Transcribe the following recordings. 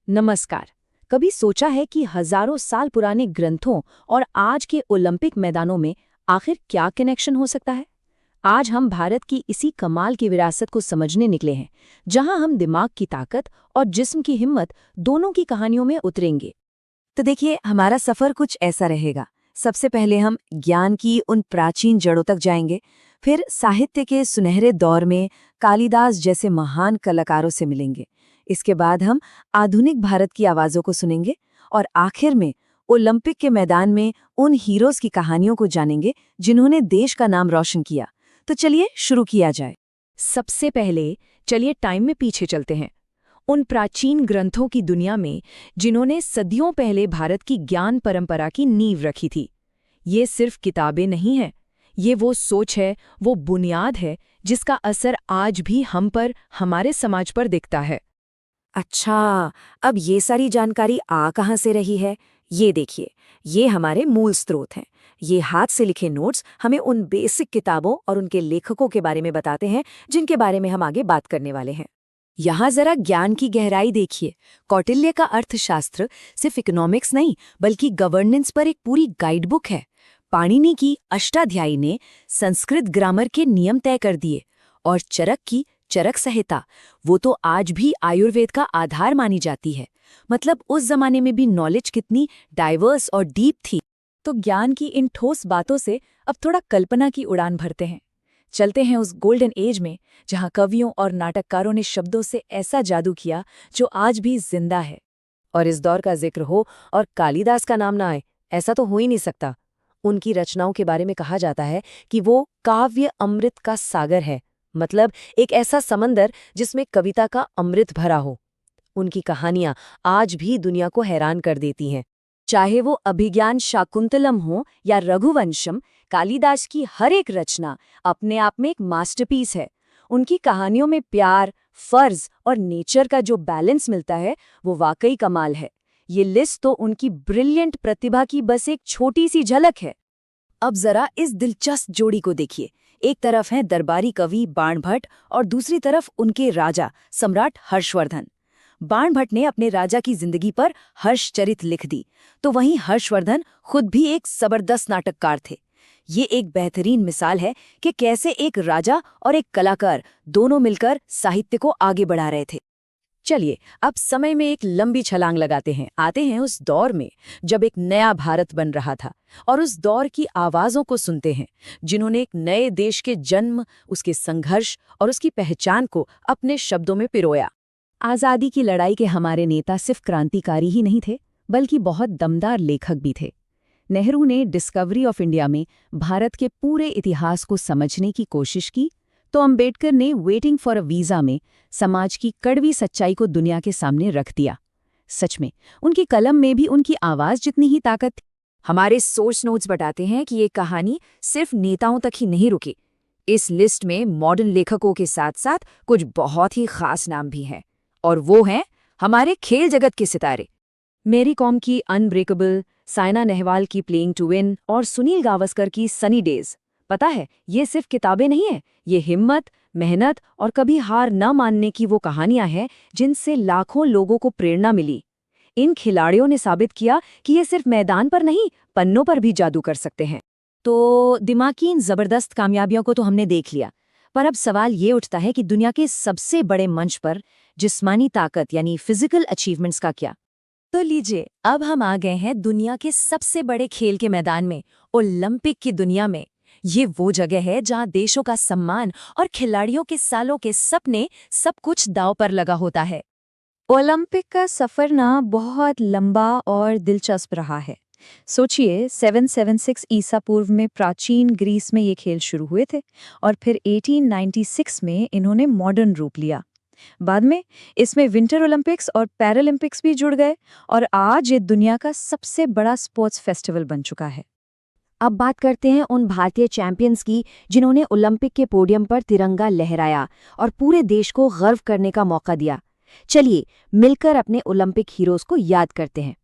नमस्कार। कभी सोचा है कि हजारों साल पुराने ग्रंथों और आज के ओलंपिक मैदानों में आखिर क्या कनेक्शन हो सकता है? आज हम भारत की इसी कमाल की विरासत को समझने निकले हैं, जहां हम दिमाग की ताकत और जिस्म की हिम्मत दोनों की कहानियों में उतरेंगे। तो देखिए, हमारा सफर कुछ ऐसा रहेगा। सबसे पहले हम ज्ञान की उन प्राचीन जड़ों तक जाएंगे, फिर साहित्य के सुनहरे दौर में कालिदास जैसे महान कलाकारों से मिलेंगे। इसके बाद हम आधुनिक भारत की आवाज़ों को सुनेंगे और आखिर में ओलंपिक के मैदान में उन हीरोज़ की कहानियों को जानेंगे जिन्होंने देश का नाम रोशन किया। तो चलिए शुरू किया जाए। सबसे पहले चलिए टाइम में पीछे चलते हैं, उन प्राचीन ग्रंथों की दुनिया में जिन्होंने सदियों पहले भारत की ज्ञान परंपरा की नींव रखी थी। ये सिर्फ किताबें नहीं हैं, ये वो सोच है, वो बुनियाद है जिसका असर आज भी हम पर, हमारे समाज पर दिखता है। अच्छा, अब ये सारी जानकारी आ कहाँ से रही है? ये देखिए, ये हमारे मूल स्रोत हैं। ये हाथ से लिखे नोट्स हमें उन बेसिक किताबों और उनके लेखकों के बारे में बताते हैं जिनके बारे में हम आगे बात करने वाले हैं। यहाँ जरा ज्ञान की गहराई देखिए। कौटिल्य का अर्थशास्त्र सिर्फ इकोनॉमिक्स नहीं, बल्कि गवर्नेंस पर एक पूरी गाइडबुक है। पाणिनि की अष्टाध्यायी ने संस्कृत ग्रामर के नियम तय कर दिए, और चरक की चरक संहिता, वो तो आज भी आयुर्वेद का आधार मानी जाती है। मतलब उस जमाने में भी नॉलेज कितनी डाइवर्स और डीप थी। तो ज्ञान की इन ठोस बातों से अब थोड़ा कल्पना की उड़ान भरते हैं। चलते हैं उस गोल्डन एज में, जहां कवियों और नाटककारों ने शब्दों से ऐसा जादू किया जो आज भी जिंदा है। और इस दौर का जिक्र हो और कालिदास का नाम ना आए, ऐसा तो हो ही नहीं सकता। उनकी रचनाओं के बारे में कहा जाता है कि वो काव्य अमृत का सागर है, मतलब एक ऐसा समंदर जिसमें कविता का अमृत भरा हो। उनकी कहानियां आज भी दुनिया को हैरान कर देती हैं। चाहे वो अभिज्ञान शाकुंतलम हो या रघुवंशम, कालिदास की हर एक रचना अपने आप में एक मास्टरपीस है। उनकी कहानियों में प्यार, फर्ज और नेचर का जो बैलेंस मिलता है, वो वाकई कमाल है। ये लिस्ट तो उनकी ब्रिलियंट प्रतिभा की बस एक छोटी सी झलक है। अब जरा इस दिलचस्प जोड़ी को देखिए। एक तरफ हैं दरबारी कवि बाणभट्ट और दूसरी तरफ उनके राजा सम्राट हर्षवर्धन। बाणभट्ट ने अपने राजा की जिंदगी पर हर्षचरित लिख दी, तो वहीं हर्षवर्धन खुद भी एक जबरदस्त नाटककार थे। ये एक बेहतरीन मिसाल है कि कैसे एक राजा और एक कलाकार दोनों मिलकर साहित्य को आगे बढ़ा रहे थे। चलिए अब समय में एक लंबी छलांग लगाते हैं, आते हैं उस दौर में जब एक नया भारत बन रहा था, और उस दौर की आवाज़ों को सुनते हैं जिन्होंने एक नए देश के जन्म, उसके संघर्ष और उसकी पहचान को अपने शब्दों में पिरोया। आज़ादी की लड़ाई के हमारे नेता सिर्फ क्रांतिकारी ही नहीं थे, बल्कि बहुत दमदार लेखक भी थे। नेहरू ने डिस्कवरी ऑफ इंडिया में भारत के पूरे इतिहास को समझने की कोशिश की, तो अंबेडकर ने वेटिंग फॉर अ वीज़ा में समाज की कड़वी सच्चाई को दुनिया के सामने रख दिया। सच में उनकी कलम में भी उनकी आवाज़ जितनी ही ताकत थी। हमारे सोर्स नोट्स बताते हैं कि ये कहानी सिर्फ नेताओं तक ही नहीं रुकी। इस लिस्ट में मॉडर्न लेखकों के साथ साथ कुछ बहुत ही खास नाम भी हैं, और वो हैं हमारे खेल जगत के सितारे। मेरी कॉम की अनब्रेकेबल, साइना नेहवाल की प्लेइंग टू विन और सुनील गावस्कर की सनी डेज। पता है, ये सिर्फ किताबें नहीं हैं, ये हिम्मत, मेहनत और कभी हार न मानने की वो कहानियां हैं जिनसे लाखों लोगों को प्रेरणा मिली। इन खिलाड़ियों ने साबित किया कि ये सिर्फ मैदान पर नहीं, पन्नों पर भी जादू कर सकते हैं। तो दिमाग की इन जबरदस्त कामयाबियों को तो हमने देख लिया, पर अब सवाल ये उठता है कि दुनिया के सबसे बड़े मंच पर जिस्मानी ताकत यानी फिजिकल अचीवमेंट्स का क्या? तो लीजिए, अब हम आ गए हैं दुनिया के सबसे बड़े खेल के मैदान में, ओलंपिक की दुनिया में। ये वो जगह है जहां देशों का सम्मान और खिलाड़ियों के सालों के सपने, सब कुछ दांव पर लगा होता है। ओलंपिक का सफर ना बहुत लंबा और दिलचस्प रहा है। सोचिए, 776 ईसा पूर्व में प्राचीन ग्रीस में ये खेल शुरू हुए थे, और फिर 1896 में इन्होंने मॉडर्न रूप लिया। बाद में इसमें विंटर ओलंपिक्स और पैरालंपिक्स भी जुड़ गए, और आज ये दुनिया का सबसे बड़ा स्पोर्ट्स फेस्टिवल बन चुका है। अब बात करते हैं उन भारतीय चैंपियंस की जिन्होंने ओलंपिक के पोडियम पर तिरंगा लहराया और पूरे देश को गर्व करने का मौका दिया। चलिए मिलकर अपने ओलंपिक हीरोज को याद करते हैं।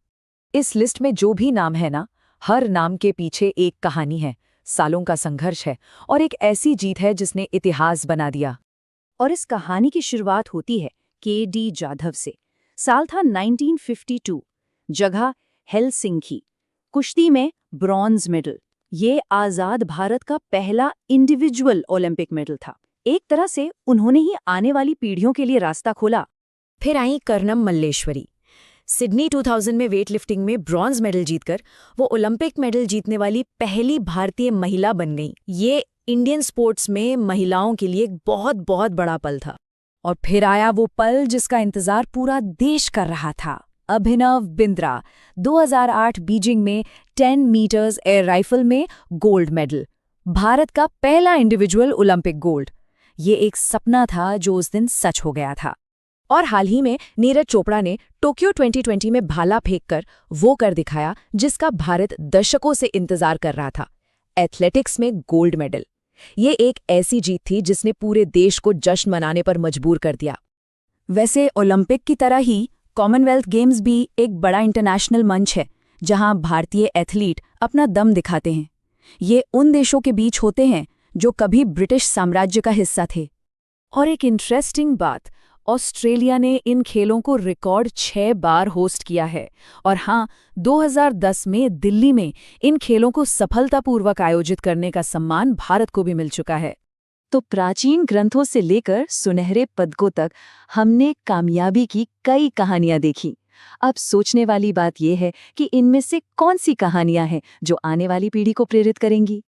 इस लिस्ट में जो भी नाम है ना, हर नाम के पीछे एक कहानी है, सालों का संघर्ष है और एक ऐसी जीत है जिसने इतिहास बना दिया। और इस कहानी की शुरुआत होती है के.डी. जाधव से। साल था 1952। जगह हेलसिंकी। कुश्ती में ब्रॉन्ज मेडल। ये आज़ाद भारत का पहला इंडिविजुअल ओलंपिक मेडल था। एक तरह से उन्होंने ही आने वाली पीढ़ियों के लिए रास्ता खोला। फिर आई कर्णम मल्लेश्वरी। सिडनी 2000 में वेटलिफ्टिंग में ब्रॉन्ज मेडल जीतकर वो ओलंपिक मेडल जीतने वाली पहली भारतीय महिला बन गई। ये इंडियन स्पोर्ट्स में महिलाओं के लिए एक बहुत बहुत बड़ा पल था। और फिर आया वो पल जिसका इंतजार पूरा देश कर रहा था। अभिनव बिंद्रा 2008 बीजिंग में 10 मीटर्स एयर राइफल में गोल्ड मेडल। भारत का पहला इंडिविजुअल ओलंपिक गोल्ड। ये एक सपना था जो उस दिन सच हो गया था। और हाल ही में नीरज चोपड़ा ने टोक्यो 2020 में भाला फेंककर वो कर दिखाया जिसका भारत दशकों से इंतजार कर रहा था, एथलेटिक्स में गोल्ड मेडल। ये एक ऐसी जीत थी जिसने पूरे देश को जश्न मनाने पर मजबूर कर दिया। वैसे ओलंपिक की तरह ही कॉमनवेल्थ गेम्स भी एक बड़ा इंटरनेशनल मंच है जहां भारतीय एथलीट अपना दम दिखाते हैं। ये उन देशों के बीच होते हैं जो कभी ब्रिटिश साम्राज्य का हिस्सा थे। और एक इंटरेस्टिंग बात, ऑस्ट्रेलिया ने इन खेलों को रिकॉर्ड 6 बार होस्ट किया है। और हाँ, 2010 में दिल्ली में इन खेलों को सफलतापूर्वक आयोजित करने का सम्मान भारत को भी मिल चुका है। तो प्राचीन ग्रंथों से लेकर सुनहरे पदकों तक हमने कामयाबी की कई कहानियां देखी। अब सोचने वाली बात यह है कि इनमें से कौन सी कहानियां हैं जो आने वाली पीढ़ी को प्रेरित करेंगी।